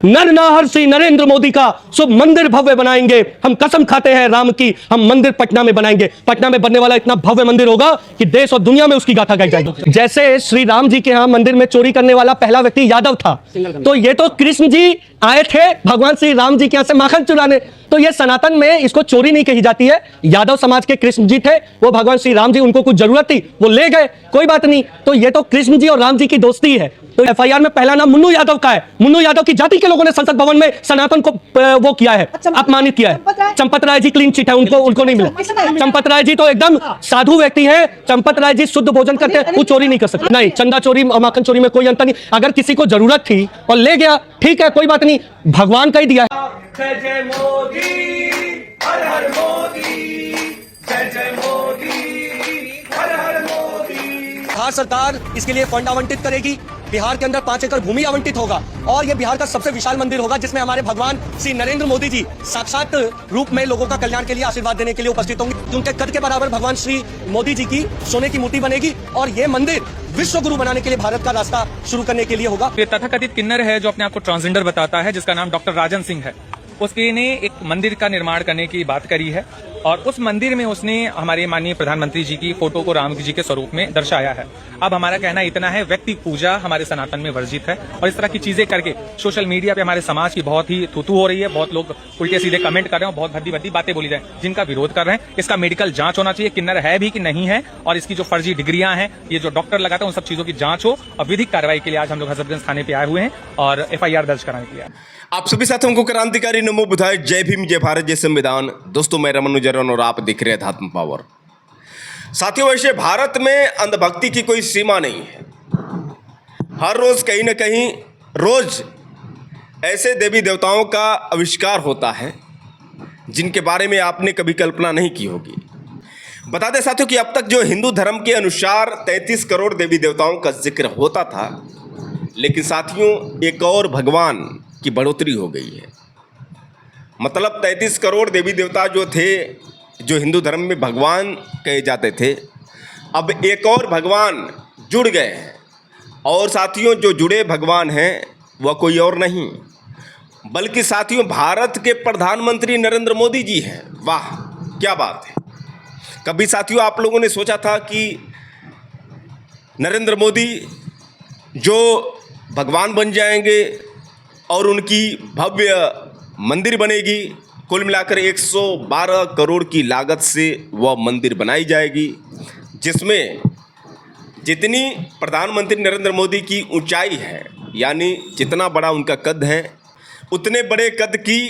नर नाहर श्री नरेंद्र मोदी का शुभ मंदिर भव्य बनाएंगे। हम कसम खाते हैं राम की, हम मंदिर पटना में बनाएंगे। पटना में बनने वाला इतना भव्य मंदिर होगा कि देश और दुनिया में उसकी गाथा गाई जाएगी। जैसे श्री राम जी के यहाँ मंदिर में चोरी करने वाला पहला व्यक्ति यादव था, तो ये तो कृष्ण जी आए थे भगवान श्री राम जी के यहाँ से माखन चुराने। तो ये सनातन में इसको चोरी नहीं कही जाती है। यादव समाज के कृष्ण जी थे, वो भगवान श्री राम जी, उनको कुछ जरूरत थी, वो ले गए, कोई बात नहीं। तो ये तो कृष्ण जी और राम जी की दोस्ती है। तो एफआईआर में पहला नाम मुन्नू यादव का है। मुन्नू यादव की जाति के लोगों ने संसद भवन में सनातन को वो किया है, अपमानित किया है। चंपत राय जी क्लीन चिट है, उनको नहीं मिला। चंपत राय जी तो एकदम साधु व्यक्ति हैं। चंपत राय जी शुद्ध भोजन करते हैं, वो चोरी नहीं कर सकते। नहीं, चंदा चोरी और माखन चोरी में कोई अंतर नहीं। अगर किसी को जरूरत थी और ले गया, ठीक है, कोई बात नहीं, भगवान का ही दिया है। जय जय मोदी, हर हर मोदी, जय जय मोदी, हर हर मोदी। बिहार सरकार इसके लिए फंड आवंटित करेगी। बिहार के अंदर 5 एकड़ भूमि आवंटित होगा और यह बिहार का सबसे विशाल मंदिर होगा, जिसमें हमारे भगवान श्री नरेंद्र मोदी जी साक्षात रूप में लोगों का कल्याण के लिए आशीर्वाद देने के लिए उपस्थित होंगे। उनके कद के बराबर भगवान श्री मोदी जी की सोने की मूर्ति बनेगी और यह मंदिर विश्व गुरु बनाने के लिए भारत का रास्ता शुरू करने के लिए होगा। ये तथाकथित किन्नर है जो अपने आप को ट्रांसजेंडर बताता है, जिसका नाम डॉक्टर राजन सिंह है। उसके ने एक मंदिर का निर्माण करने की बात करी है और उस मंदिर में उसने हमारे माननीय प्रधानमंत्री जी की फोटो को राम जी के स्वरूप में दर्शाया है। अब हमारा कहना इतना है, व्यक्ति पूजा हमारे सनातन में वर्जित है और इस तरह की चीजें करके सोशल मीडिया पे हमारे समाज की बहुत ही थूथू हो रही है। बहुत लोग उल्टे सीधे कमेंट कर रहे हैं, बहुत भद्दी भद्दी बातें बोली जाए, जिनका विरोध कर रहे हैं। इसका मेडिकल जांच होना चाहिए, किन्नर है भी कि नहीं है, और इसकी जो फर्जी डिग्रियां हैं, ये जो डॉक्टर लगाते हैं, उन सब चीजों की जांच हो और विधिक कार्रवाई के लिए आज हम लोग हजरतगंज थाने पे आए हुए हैं और एफआईआर दर्ज कराने के लिए। आप सभी साथियों को क्रांतिकारी नमो बुधाय, जय भीम, जय भारत, जय संविधान। दोस्तों, मैं रमन उजरन और आप देख रहे हैं अध्यात्म पावर। साथियों, वैसे भारत में अंधभक्ति की कोई सीमा नहीं है। हर रोज कहीं न कहीं रोज ऐसे देवी देवताओं का आविष्कार होता है जिनके बारे में आपने कभी कल्पना नहीं की होगी। बता दें साथियों कि अब तक जो हिंदू धर्म के अनुसार 33 करोड़ देवी देवताओं का जिक्र होता था, लेकिन साथियों एक और भगवान की बढ़ोतरी हो गई है। मतलब 33 करोड़ देवी देवता जो थे, जो हिंदू धर्म में भगवान कहे जाते थे, अब एक और भगवान जुड़ गए हैं। और साथियों, जो जुड़े भगवान हैं वह कोई और नहीं बल्कि साथियों भारत के प्रधानमंत्री नरेंद्र मोदी जी हैं। वाह, क्या बात है। कभी साथियों आप लोगों ने सोचा था कि नरेंद्र मोदी जो भगवान बन जाएंगे और उनकी भव्य मंदिर बनेगी, कुल मिलाकर 112 करोड़ की लागत से वह मंदिर बनाई जाएगी, जिसमें जितनी प्रधानमंत्री नरेंद्र मोदी की ऊंचाई है, यानी जितना बड़ा उनका कद है, उतने बड़े कद की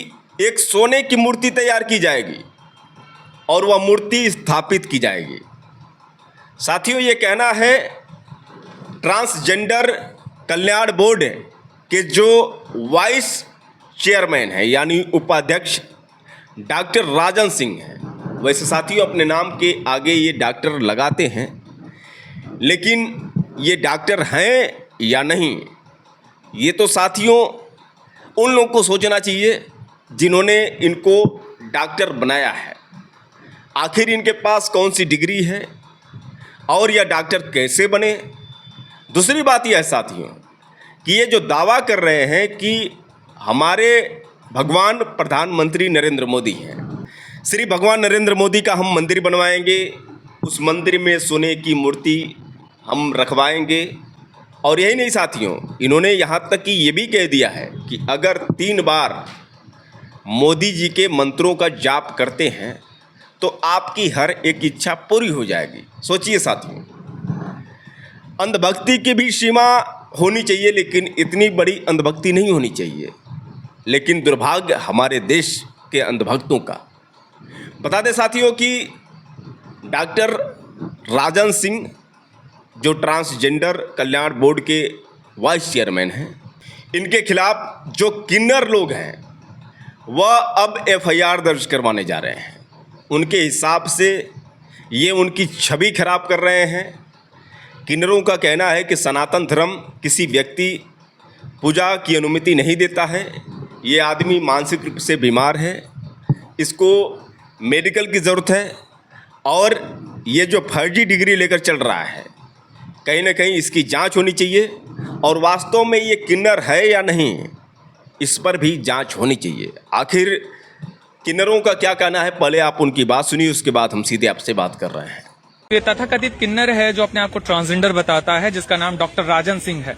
एक सोने की मूर्ति तैयार की जाएगी और वह मूर्ति स्थापित की जाएगी। साथियों, ये कहना है ट्रांसजेंडर कल्याण बोर्ड के जो वाइस चेयरमैन है, यानी उपाध्यक्ष डॉक्टर राजन सिंह हैं। वैसे साथियों अपने नाम के आगे ये डॉक्टर लगाते हैं, लेकिन ये डॉक्टर हैं या नहीं, ये तो साथियों उन लोगों को सोचना चाहिए जिन्होंने इनको डॉक्टर बनाया है। आखिर इनके पास कौन सी डिग्री है और यह डॉक्टर कैसे बने। दूसरी बात यह है साथियों कि ये जो दावा कर रहे हैं कि हमारे भगवान प्रधानमंत्री नरेंद्र मोदी हैं, श्री भगवान नरेंद्र मोदी का हम मंदिर बनवाएंगे, उस मंदिर में सोने की मूर्ति हम रखवाएंगे। और यही नहीं साथियों, इन्होंने यहाँ तक कि ये भी कह दिया है कि अगर 3 बार मोदी जी के मंत्रों का जाप करते हैं तो आपकी हर एक इच्छा पूरी हो जाएगी। सोचिए साथियों, अंधभक्ति की भी सीमा होनी चाहिए, लेकिन इतनी बड़ी अंधभक्ति नहीं होनी चाहिए। लेकिन दुर्भाग्य हमारे देश के अंधभक्तों का। बता दें साथियों कि डॉक्टर राजन सिंह जो ट्रांसजेंडर कल्याण बोर्ड के वाइस चेयरमैन हैं, इनके खिलाफ जो किन्नर लोग हैं वह अब एफआईआर दर्ज करवाने जा रहे हैं। उनके हिसाब से ये उनकी छवि खराब कर रहे हैं। किन्नरों का कहना है कि सनातन धर्म किसी व्यक्ति पूजा की अनुमति नहीं देता है। ये आदमी मानसिक रूप से बीमार है, इसको मेडिकल की ज़रूरत है, और ये जो फर्जी डिग्री लेकर चल रहा है, कहीं ना कहीं इसकी जांच होनी चाहिए और वास्तव में ये किन्नर है या नहीं, इस पर भी जांच होनी चाहिए। आखिर किन्नरों का क्या कहना है, पहले आप उनकी बात सुनिए, उसके बाद हम सीधे आपसे बात कर रहे हैं। ये तथाकथित किन्नर है जो अपने आप को ट्रांसजेंडर बताता है, जिसका नाम डॉक्टर राजन सिंह है,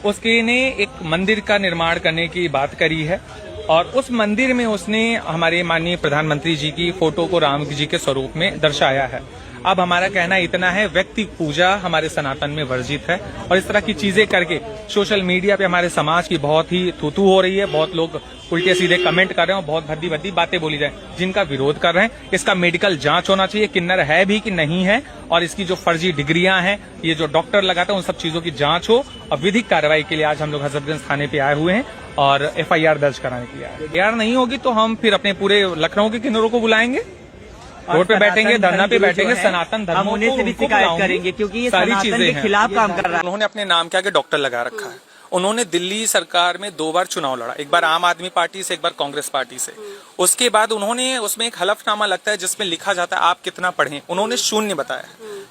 उसके ने एक मंदिर का निर्माण करने की बात करी है और उस मंदिर में उसने हमारे माननीय प्रधानमंत्री जी की फोटो को राम जी के स्वरूप में दर्शाया है। अब हमारा कहना इतना है, व्यक्ति पूजा हमारे सनातन में वर्जित है और इस तरह की चीजें करके सोशल मीडिया पे हमारे समाज की बहुत ही थूथू हो रही है। बहुत लोग उल्टे सीधे कमेंट कर रहे हैं और बहुत भद्दी भद्दी बातें बोली जाए, जिनका विरोध कर रहे हैं। इसका मेडिकल जांच होना चाहिए, किन्नर है भी कि नहीं है, और इसकी जो फर्जी डिग्रियां हैं, ये जो डॉक्टर लगाते हैं, उन सब चीजों की जांच हो और विधिक कार्रवाई के लिए आज हम लोग हजरतगंज थाने पे आए हुए हैं और एफआईआर दर्ज कराने के लिए आए। एफआईआर नहीं होगी तो हम फिर अपने पूरे लखनऊ के किन्नरों को बुलाएंगे, रोड पे बैठेंगे, धरना पे बैठेंगे, सनातन धर्म को उन्हें से भी शिकायत करेंगे क्योंकि ये सारी सनातन चीजें के खिलाफ काम कर रहा है। उन्होंने अपने नाम के आगे डॉक्टर लगा रखा है। उन्होंने दिल्ली सरकार में 2 बार चुनाव लड़ा, एक बार आम आदमी पार्टी से, एक बार कांग्रेस पार्टी से। उसके बाद उन्होंने उसमें एक हलफनामा लगता है जिसमें लिखा जाता है आप कितना पढ़े, उन्होंने 0 बताया,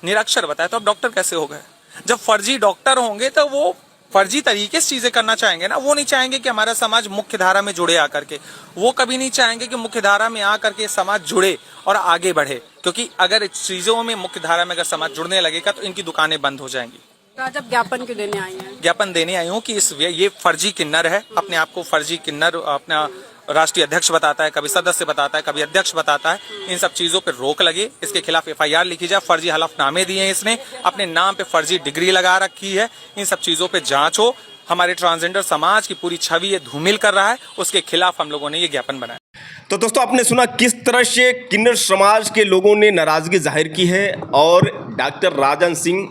निरक्षर बताया। तो अब डॉक्टर कैसे हो गए? जब फर्जी डॉक्टर होंगे तो वो फर्जी तरीके से चीजें करना चाहेंगे ना। वो नहीं चाहेंगे कि हमारा समाज मुख्य धारा में जुड़े आकर के, वो कभी नहीं चाहेंगे कि मुख्य धारा में आकर के समाज जुड़े और आगे बढ़े, क्योंकि अगर चीजों में मुख्य धारा में अगर समाज जुड़ने लगेगा तो इनकी दुकानें बंद हो जाएंगी। आज आप ज्ञापन क्यों देने आई हैं? ज्ञापन देने आई हूँ कि ये फर्जी किन्नर है, अपने आप को फर्जी किन्नर अपना राष्ट्रीय अध्यक्ष बताता है, कभी सदस्य बताता है, कभी अध्यक्ष बताता है। इन सब चीजों पर रोक लगे, इसके खिलाफ एफआईआर लिखी जाए। फर्जी हलफनामे दिए हैं इसने, अपने नाम पे फर्जी डिग्री लगा रखी है। इन सब चीजों पे जांच हो। हमारे ट्रांसजेंडर समाज की पूरी छवि ये धूमिल कर रहा है, उसके खिलाफ हम लोगों ने ये ज्ञापन बनाया। तो दोस्तों, आपने सुना किस तरह से किन्नर समाज के लोगों ने नाराजगी जाहिर की है और डॉक्टर राजन सिंह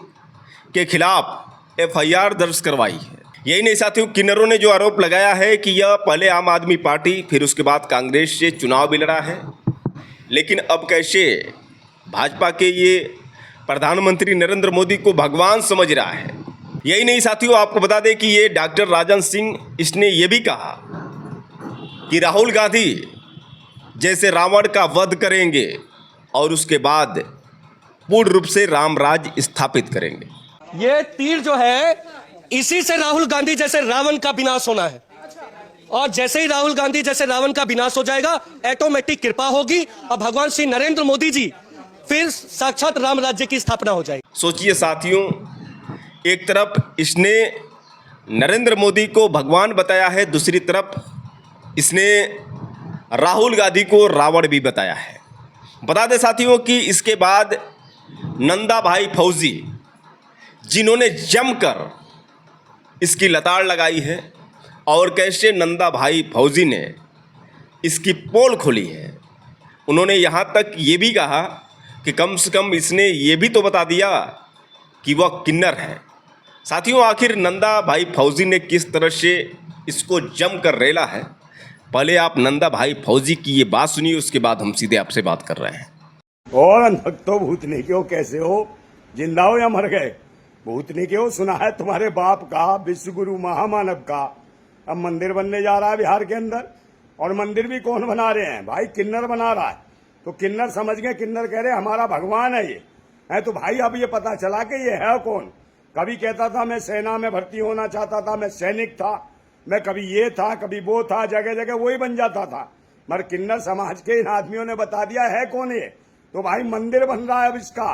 के खिलाफ एफआईआर दर्ज करवाई है। यही नहीं साथियों, किन्नरों ने जो आरोप लगाया है कि यह पहले आम आदमी पार्टी, फिर उसके बाद कांग्रेस से चुनाव भी लड़ा है, लेकिन अब कैसे भाजपा के ये प्रधानमंत्री नरेंद्र मोदी को भगवान समझ रहा है। यही नहीं साथियों, आपको बता दें कि ये डॉक्टर राजन सिंह, इसने ये भी कहा कि राहुल गांधी जैसे रावण का वध करेंगे और उसके बाद पूर्ण रूप से राम राज्य स्थापित करेंगे। ये तीर जो है, इसी से राहुल गांधी जैसे रावण का विनाश होना है, और जैसे ही राहुल गांधी जैसे रावण का विनाश हो जाएगा, ऑटोमेटिक कृपा होगी और भगवान श्री नरेंद्र मोदी जी फिर साक्षात राम राज्य की स्थापना हो जाएगी। सोचिए साथियों, एक तरफ इसने नरेंद्र मोदी को भगवान बताया है, दूसरी तरफ इसने राहुल गांधी को रावण भी बताया है। बता दें साथियों कि इसके बाद नंदा भाई फौजी, जिन्होंने जमकर इसकी लताड़ लगाई है, और कैसे नंदा भाई फौजी ने इसकी पोल खोली है। उन्होंने यहाँ तक ये भी कहा कि कम से कम इसने ये भी तो बता दिया कि वह किन्नर है। साथियों, आखिर नंदा भाई फौजी ने किस तरह से इसको जम कर रेला है, पहले आप नंदा भाई फौजी की ये बात सुनिए, उसके बाद हम सीधे आपसे बात कर रहे हैं। और अंधभक्तो भूतनी क्यों, कैसे हो, जिंदा हो या मर गए? भूतनी क्यों, सुना है तुम्हारे बाप का, विश्व गुरु महामानव का अब मंदिर बनने जा रहा है बिहार के अंदर। और मंदिर भी कौन बना रहे हैं भाई? किन्नर बना रहा है। तो किन्नर समझ गए, किन्नर कह रहे हमारा भगवान है ये है। तो भाई अब ये पता चला कि ये है कौन। कभी कहता था मैं सेना में भर्ती होना चाहता था, मैं सैनिक था, मैं कभी ये था, कभी वो था, जगह जगह वही बन जाता था। मगर किन्नर समाज के इन आदमियों ने बता दिया है कौन ये। तो भाई मंदिर बन रहा है अब इसका।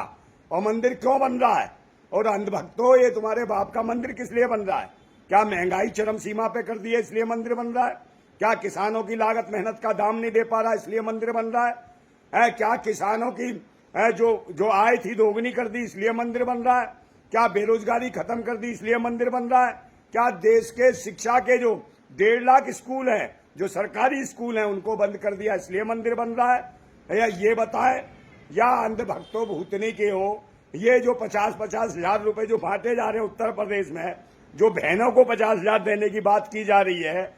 और मंदिर क्यों बन रहा है? और अंधभक्तों, ये तुम्हारे बाप का मंदिर किस लिए बन रहा है? क्या महंगाई चरम सीमा पे कर दी है इसलिए मंदिर बन रहा है? क्या किसानों की लागत मेहनत का दाम नहीं दे पा रहा इसलिए मंदिर बन रहा है? क्या किसानों की जो आय थी दोगुनी कर दी इसलिए मंदिर बन रहा है? क्या बेरोजगारी खत्म कर दी इसलिए मंदिर बन रहा है? क्या देश के शिक्षा के जो 1.5 लाख स्कूल हैं, जो सरकारी स्कूल हैं, उनको बंद कर दिया इसलिए मंदिर बन रहा है? या ये बताए, या अंधभक्तों भूतनी के हो, ये जो 50-50 हजार रुपए जो बांटे जा रहे हैं उत्तर प्रदेश में, जो बहनों को 50 हजार देने की बात की जा रही है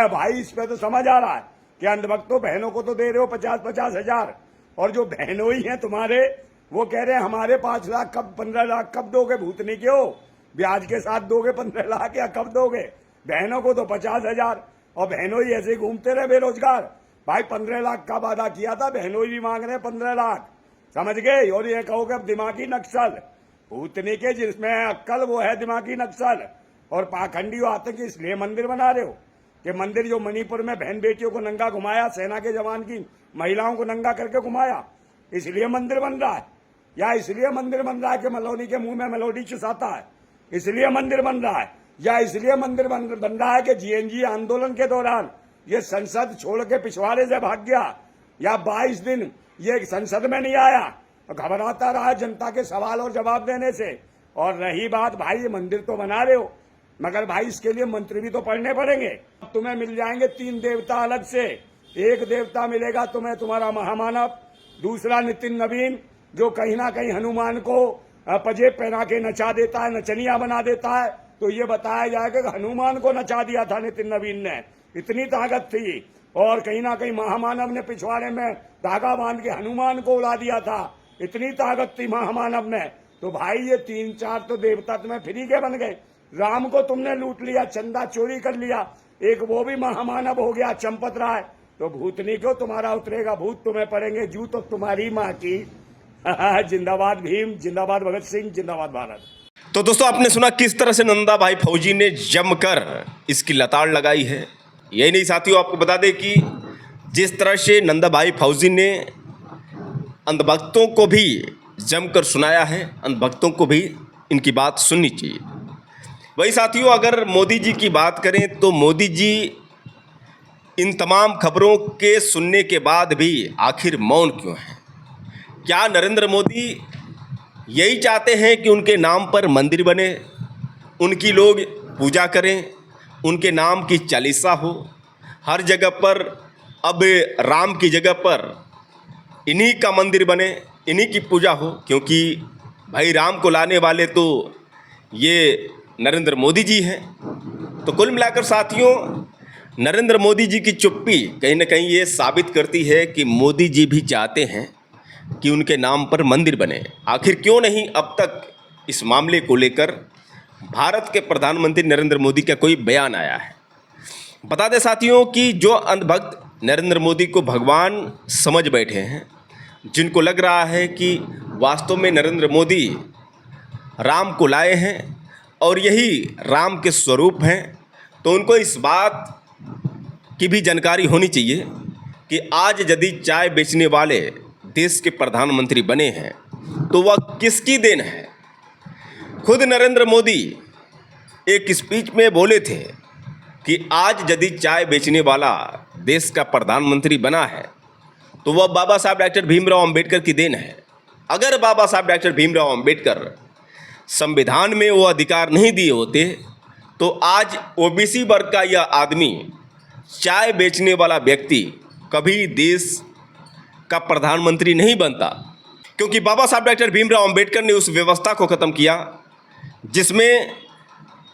भाई, इस पे तो समझ आ रहा है कि अंधभक्तों बहनों को तो दे रहे हो 50-50 हजार, और जो बहनों ही हैं तुम्हारे, वो कह रहे हैं हमारे 5 लाख कब, 15 लाख कब दोगे? भूतनी के हो, ब्याज के साथ दोगे 15 लाख या कब दोगे? बहनों को तो 50 हजार, और बहनों ही ऐसे घूमते रहे बेरोजगार। भाई 15 लाख का वादा किया था, बहनों ही मांग रहे हैं 15 लाख, समझ गए? और ये कहोगे अब दिमागी नक्सल, भूतनी के जिसमें है अक्कल वो है दिमागी नक्सल, और पाखंडी आतंकी इसलिए मंदिर बना रहे हो। कि मंदिर जो मणिपुर में बहन बेटियों को नंगा घुमाया, सेना के जवान की महिलाओं को नंगा करके घुमाया, इसलिए मंदिर बन रहा है? या इसलिए मंदिर बन रहा है कि मलौनी के मुंह में मेलोडी चुसाता है, इसलिए मंदिर बन रहा है? या इसलिए मंदिर बन रहा है कि जीएनजी आंदोलन के दौरान ये संसद छोड़ के पिछवाड़े से भाग गया, या 22 दिन ये संसद में नहीं आया, घबराता रहा जनता के सवाल और जवाब देने से? और रही बात भाई, ये मंदिर तो बना रहे हो, मगर भाई इसके लिए मंत्र भी तो पढ़ने पड़ेंगे। तुम्हें मिल जाएंगे 3 देवता अलग से। एक देवता मिलेगा तुम्हें तुम्हारा महामानव, दूसरा नितिन नवीन जो कहीं ना कहीं हनुमान को पजेब पहना के नचा देता है, नचनिया बना देता है। तो ये बताया जाएगा कि हनुमान को नचा दिया था नितिन नवीन ने, इतनी ताकत थी। और कहीं ना कहीं महामानव ने पिछवाड़े में धागा बांध के हनुमान को उड़ा दिया था, इतनी ताकत थी महामानव में। तो भाई ये 3-4 तो देवता तुम्हें फ्री के बन गए। राम को तुमने लूट लिया, चंदा चोरी कर लिया, एक वो भी महामानव हो गया चंपत राय। तो भूतनी क्यों तुम्हारा उतरेगा भूत, तुम्हें पड़ेंगे जू तो तुम्हारी माँ की। जिंदाबाद भीम, जिंदाबाद भगत सिंह, जिंदाबाद भारत। तो दोस्तों आपने सुना किस तरह से नंदा भाई फौजी ने जमकर इसकी लताड़ लगाई है। यही नहीं साथियों, आपको बता दें कि जिस तरह से नंदा भाई फौजी ने अंधभक्तों को भी जमकर सुनाया है, अंधभक्तों को भी इनकी बात सुननी चाहिए। वही साथियों, अगर मोदी जी की बात करें तो मोदी जी इन तमाम खबरों के सुनने के बाद भी आखिर मौन क्यों हैं? क्या नरेंद्र मोदी यही चाहते हैं कि उनके नाम पर मंदिर बने, उनकी लोग पूजा करें, उनके नाम की चालीसा हो, हर जगह पर अब राम की जगह पर इन्हीं का मंदिर बने, इन्हीं की पूजा हो? क्योंकि भाई राम को लाने वाले तो ये नरेंद्र मोदी जी हैं। तो कुल मिलाकर साथियों, नरेंद्र मोदी जी की चुप्पी कहीं ना कहीं ये साबित करती है कि मोदी जी भी चाहते हैं कि उनके नाम पर मंदिर बने। आखिर क्यों नहीं अब तक इस मामले को लेकर भारत के प्रधानमंत्री नरेंद्र मोदी का कोई बयान आया है? बता दें साथियों कि जो अंधभक्त नरेंद्र मोदी को भगवान समझ बैठे हैं, जिनको लग रहा है कि वास्तव में नरेंद्र मोदी राम को लाए हैं और यही राम के स्वरूप हैं, तो उनको इस बात की भी जानकारी होनी चाहिए कि आज यदि चाय बेचने वाले देश के प्रधानमंत्री बने हैं तो वह किसकी देन है? खुद नरेंद्र मोदी एक स्पीच में बोले थे कि आज यदि चाय बेचने वाला देश का प्रधानमंत्री बना है तो वह बाबा साहब डॉक्टर भीमराव अंबेडकर की देन है। अगर बाबा साहब डॉक्टर भीमराव अंबेडकर संविधान में वो अधिकार नहीं दिए होते तो आज ओबीसी वर्ग का यह आदमी, चाय बेचने वाला व्यक्ति, कभी देश का प्रधानमंत्री नहीं बनता। क्योंकि बाबा साहब डॉक्टर भीमराव अंबेडकर ने उस व्यवस्था को ख़त्म किया जिसमें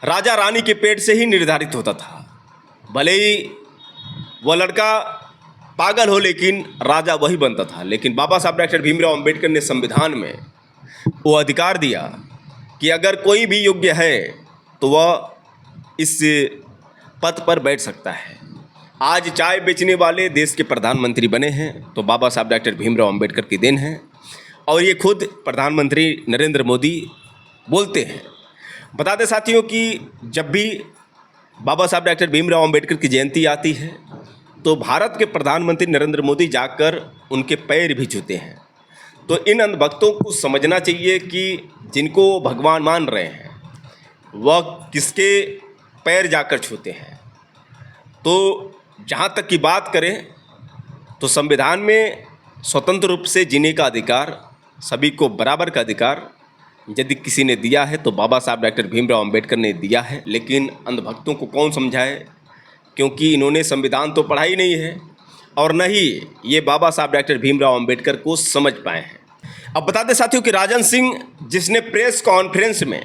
राजा रानी के पेट से ही निर्धारित होता था। भले ही वह लड़का पागल हो लेकिन राजा वही बनता था। लेकिन बाबा साहब डॉक्टर भीमराव अंबेडकर ने संविधान में वो अधिकार दिया कि अगर कोई भी योग्य है तो वह इस पद पर बैठ सकता है। आज चाय बेचने वाले देश के प्रधानमंत्री बने हैं तो बाबा साहब डॉक्टर भीमराव अंबेडकर की देन है, और ये खुद प्रधानमंत्री नरेंद्र मोदी बोलते हैं। बता दें साथियों कि जब भी बाबा साहब डॉक्टर भीमराव अंबेडकर की जयंती आती है तो भारत के प्रधानमंत्री नरेंद्र मोदी जाकर उनके पैर भी छूते हैं। तो इन अंधभक्तों को समझना चाहिए कि जिनको भगवान मान रहे हैं वह किसके पैर जाकर छूते हैं। तो जहाँ तक की बात करें तो संविधान में स्वतंत्र रूप से जीने का अधिकार, सभी को बराबर का अधिकार यदि किसी ने दिया है तो बाबा साहब डॉक्टर भीमराव अंबेडकर ने दिया है। लेकिन अंधभक्तों को कौन समझाए, क्योंकि इन्होंने संविधान तो पढ़ा ही नहीं है और न ही ये बाबा साहब डॉक्टर भीमराव अंबेडकर को समझ पाए हैं। अब बता दें साथियों कि राजन सिंह, जिसने प्रेस कॉन्फ्रेंस में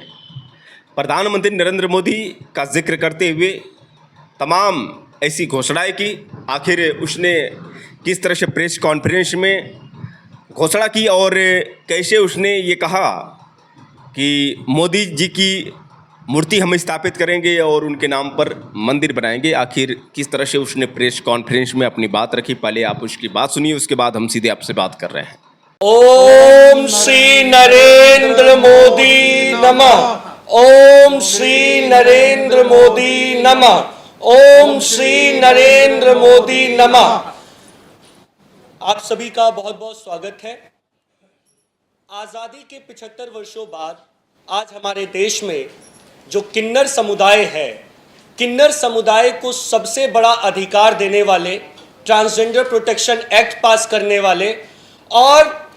प्रधानमंत्री नरेंद्र मोदी का जिक्र करते हुए तमाम ऐसी घोषणाएं की, आखिर उसने किस तरह से प्रेस कॉन्फ्रेंस में घोषणा की और कैसे उसने ये कहा कि मोदी जी की मूर्ति हम स्थापित करेंगे और उनके नाम पर मंदिर बनाएंगे, आखिर किस तरह से उसने प्रेस कॉन्फ्रेंस में अपनी बात रखी। पहले आप उसकी बात सुनिए, उसके बाद हम सीधे आपसे बात कर रहे हैं। ओम श्री नरेंद्र मोदी नमः। ओम श्री नरेंद्र मोदी नमः। ओम श्री नरेंद्र मोदी नमः। आप सभी का बहुत बहुत स्वागत है। आजादी के 75 वर्षों बाद आज हमारे देश में जो किन्नर समुदाय है, किन्नर समुदाय को सबसे बड़ा अधिकार देने वाले, ट्रांसजेंडर प्रोटेक्शन एक्ट पास करने वाले और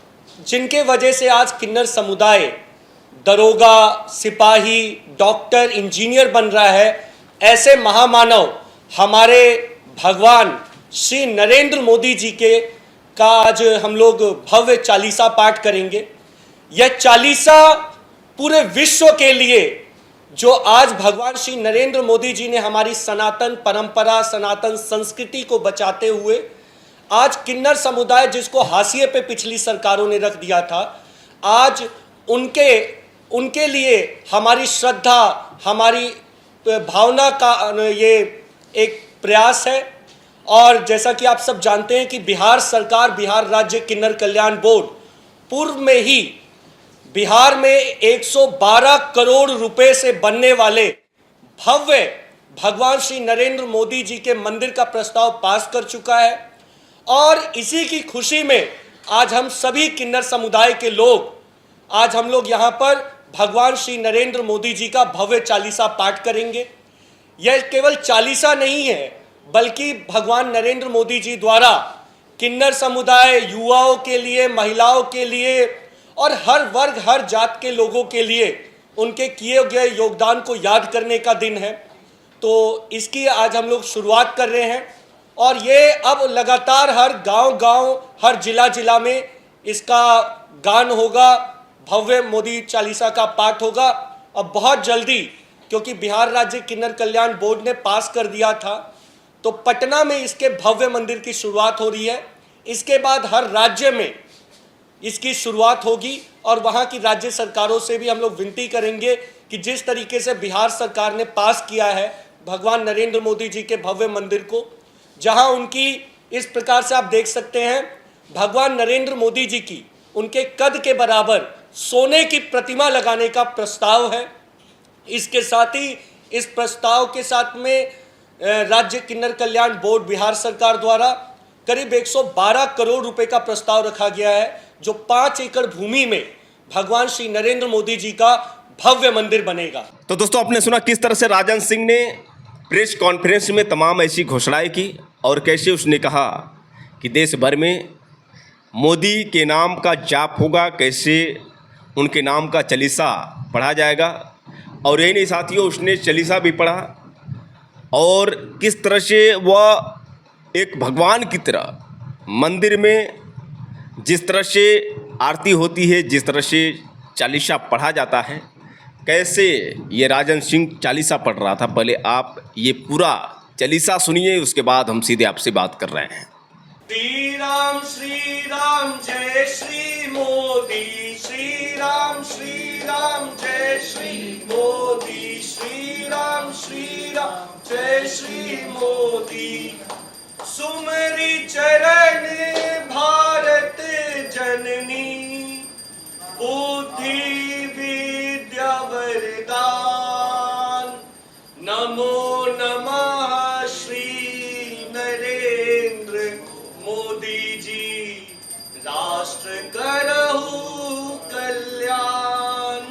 जिनके वजह से आज किन्नर समुदाय दरोगा, सिपाही, डॉक्टर, इंजीनियर बन रहा है, ऐसे महामानव हमारे भगवान श्री नरेंद्र मोदी जी के का आज हम लोग भव्य चालीसा पाठ करेंगे। यह चालीसा पूरे विश्व के लिए, जो आज भगवान श्री नरेंद्र मोदी जी ने हमारी सनातन परंपरा, सनातन संस्कृति को बचाते हुए आज किन्नर समुदाय जिसको हाशिए पे पिछली सरकारों ने रख दिया था, आज उनके लिए हमारी श्रद्धा, हमारी भावना का ये एक प्रयास है। और जैसा कि आप सब जानते हैं कि बिहार सरकार, बिहार राज्य किन्नर कल्याण बोर्ड पूर्व में ही बिहार में 112 करोड़ रुपए से बनने वाले भव्य भगवान श्री नरेंद्र मोदी जी के मंदिर का प्रस्ताव पास कर चुका है। और इसी की खुशी में आज हम सभी किन्नर समुदाय के लोग, आज हम लोग यहाँ पर भगवान श्री नरेंद्र मोदी जी का भव्य चालीसा पाठ करेंगे। यह केवल चालीसा नहीं है, बल्कि भगवान नरेंद्र मोदी जी द्वारा किन्नर समुदाय, युवाओं के लिए, महिलाओं के लिए और हर वर्ग, हर जात के लोगों के लिए उनके किए गए योगदान को याद करने का दिन है। तो इसकी आज हम लोग शुरुआत कर रहे हैं और ये अब लगातार हर गांव-गांव, हर जिला में इसका गान होगा, भव्य मोदी चालीसा का पाठ होगा। अब बहुत जल्दी, क्योंकि बिहार राज्य किन्नर कल्याण बोर्ड ने पास कर दिया था, तो पटना में इसके भव्य मंदिर की शुरुआत हो रही है। इसके बाद हर राज्य में इसकी शुरुआत होगी और वहाँ की राज्य सरकारों से भी हम लोग विनती करेंगे कि जिस तरीके से बिहार सरकार ने पास किया है भगवान नरेंद्र मोदी जी के भव्य मंदिर को, जहाँ उनकी इस प्रकार से आप देख सकते हैं, भगवान नरेंद्र मोदी जी की उनके कद के बराबर सोने की प्रतिमा लगाने का प्रस्ताव है। इसके साथ ही इस प्रस्ताव के साथ में राज्य किन्नर कल्याण बोर्ड बिहार सरकार द्वारा करीब 112 करोड़ रुपए का प्रस्ताव रखा गया है, जो 5 एकड़ भूमि में भगवान श्री नरेंद्र मोदी जी का भव्य मंदिर बनेगा। तो दोस्तों, आपने सुना किस तरह से राजन सिंह ने प्रेस कॉन्फ्रेंस में तमाम ऐसी घोषणाएं की और कैसे उसने कहा कि देश भर में मोदी के नाम का जाप होगा, कैसे उनके नाम का चालीसा पढ़ा जाएगा। और यही नहीं साथियों, उसने चालीसा भी पढ़ा और किस तरह से वह एक भगवान की तरह मंदिर में जिस तरह से आरती होती है, जिस तरह से चालीसा पढ़ा जाता है, कैसे ये राजन सिंह चालीसा पढ़ रहा था। पहले आप ये पूरा चालीसा सुनिए, उसके बाद हम सीधे आपसे बात कर रहे हैं। श्री राम जय श्री मोदी, श्री राम जय श्री मोदी, श्री राम जय श्री मोदी। सुमरी चरण भारत जननी, बुद्धि विद्या वरदान। नमो नमः श्री नरेंद्र मोदी जी, राष्ट्र करहु कल्याण।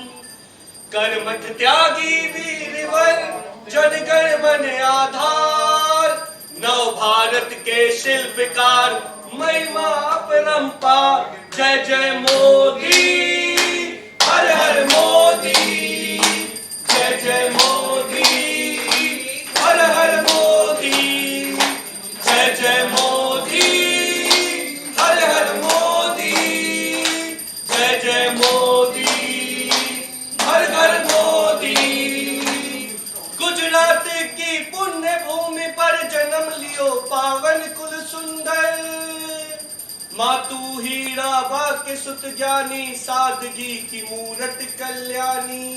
कर्मठ त्यागी वीरवर, जनगण मन आधार। नव भारत के शिल्पकार, महिमा अपरंपार। जय जय मोदी, हर हर मोदी, जय जय मोदी, हर हर मोदी, जय जय मोदी, हर हर मोदी, जय जय मोदी, हर हर मोदी। गुजरात की पुण्य भूमि पर जन्म लियो पावन कुल सुंदर। मातु हीराबा के सुत ज्ञानी, सादगी की मूरत कल्याणी।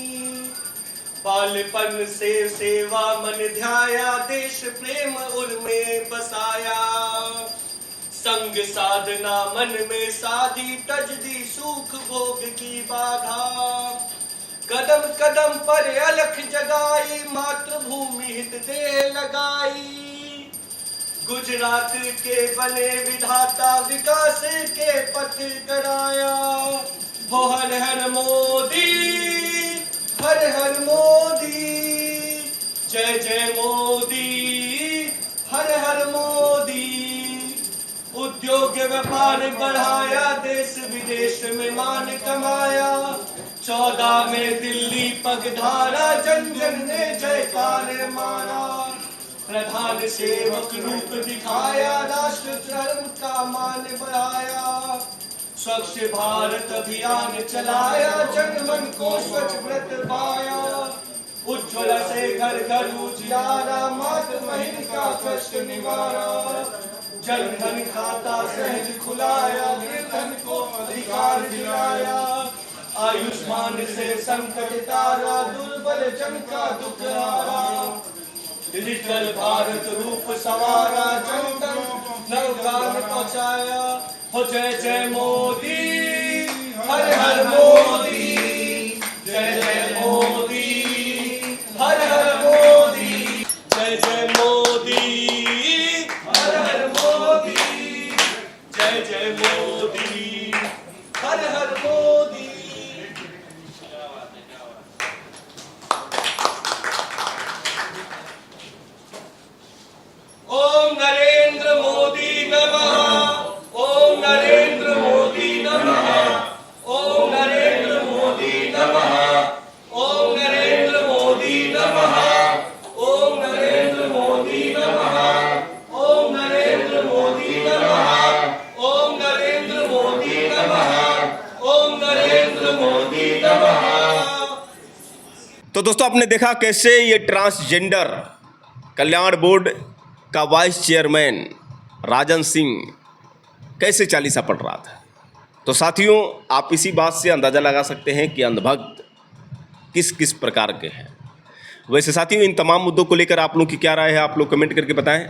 बालपन से सेवा मन ध्याया, देश प्रेम उर में बसाया। संग साधना मन में साधी, तज दी सुख भोग की बाधा। कदम कदम पर अलख जगाई, मातृभूमि हित दे लगाई। गुजरात के बने विधाता, विकास के पथ कराया। हो हर हर मोदी, हर हर मोदी, जय जय मोदी, हर हर मोदी। उद्योग व्यापार बढ़ाया, देश विदेश में मान कमाया। 14 में दिल्ली पगधारा, जन जन ने जयकार मारा। प्रधान सेवक रूप दिखाया, राष्ट्र धर्म का मान बढ़ाया। स्वच्छ भारत अभियान चलाया, जन मन को स्वच्छ व्रत पाया। उज्ज्वल से घर घर उजियारा, मातृ बहन का कष्ट निवारा। जन धन खाता सहज खुलाया, निर्धन को अधिकार दिलाया। आयुष्मान से संकट तारा, दुर्बल जन का दुख हारा। डिजिटल भारत रूप सवारा, जन जन नवगान पहुंचाया। हो जय जय मोदी, हर हर मोदी, जय जय मोदी, हर हर मोदी, जय जय मोदी, हर हर मोदी, जय जय मोदी, हर हर मोदी। ओम नरेंद्र मोदी नमः, ओम नरेंद्र मोदी नमः, ओम नरेंद्र मोदी नमः, ओम नरेंद्र मोदी नमः, ओम नरेंद्र मोदी नमः, ओम नरेंद्र मोदी नमः, ओम नरेंद्र मोदी नमः, ओम नरेंद्र मोदी नमः। तो दोस्तों आपने देखा कैसे ये ट्रांसजेंडर कल्याण बोर्ड का वाइस चेयरमैन राजन सिंह कैसे चालीसा पढ़ रहा था। तो साथियों आप इसी बात से अंदाज़ा लगा सकते हैं कि अंधभक्त किस किस प्रकार के हैं। वैसे साथियों इन तमाम मुद्दों को लेकर आप लोग की क्या राय है, आप लोग कमेंट करके बताएं।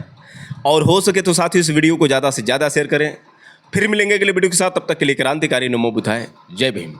और हो सके तो साथियों इस वीडियो को ज़्यादा से ज़्यादा शेयर करें। फिर मिलेंगे अगले वीडियो के साथ, तब तक के लिए क्रांतिकारी नमो बुद्धाय। जय भीम।